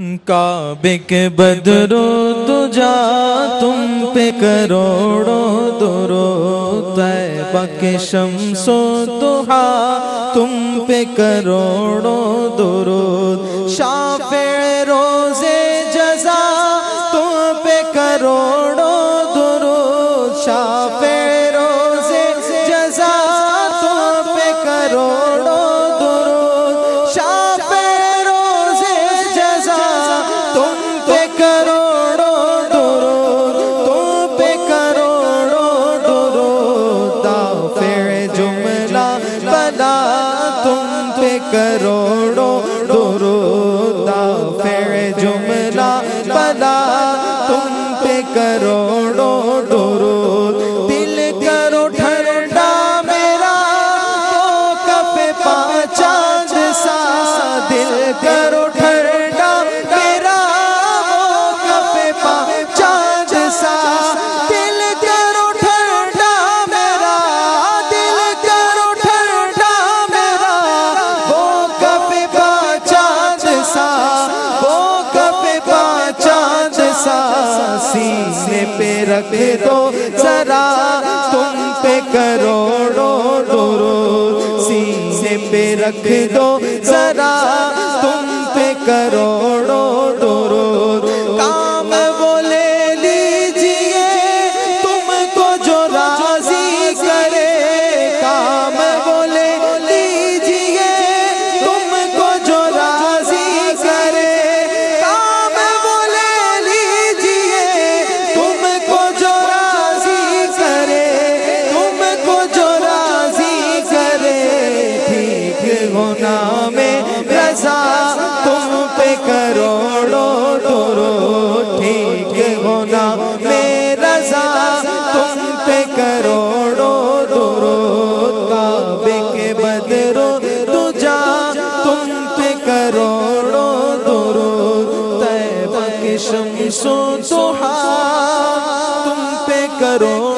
کعبے کے بدرو دجا تم پہ کروڑوں درود، طیبہ کے شمس و ضحیٰ تم پہ کروڑوں درود، شافع روزے جزا تم پہ کروڑوں درود، شافع روزے جزا تم پہ کروڑوں درود، شافع روزے جزا تم پہ کروڑوں درود، تم پہ کروڑوں درود، دافع جملہ بلا تم پہ کروڑوں درود، دافع جملہ بلا تم پہ کروڑوں درود، دل کرو ٹھنڈا میرا وہ کفِ پا چاند سا، دل کرو ٹھنڈا میرا وہ کفِ پا چاند سا، دل کرو ٹھنڈا میرا، دل کرو ٹھنڈا میرا وہ کفِ پا چاند سا، وہ کفِ پا چاند سا، سینے پہ رکھ دو ذرا تم پہ کروڑوں درود، سینے پہ رکھ دو ذرا تم پہ کروڑوں درود، کام وہ لے لیجئے تم کو جو راضی کرے، کام وہ لے لیجئے تم کو جو راضی کرے، کام وہ لے لیجئے تم کو جو راضی کرے، تم کو جو راضی کرے، ٹھیک ہونا میں رضا تم پہ کروڑوں درود، ٹھیک ہونا میں رضا تم پہ کروڑوں درود، کعبے کے بدرو دجا تم پہ کروڑوں درود، طیبہ کے شمس و ضحیٰ تم پہ کروڑوں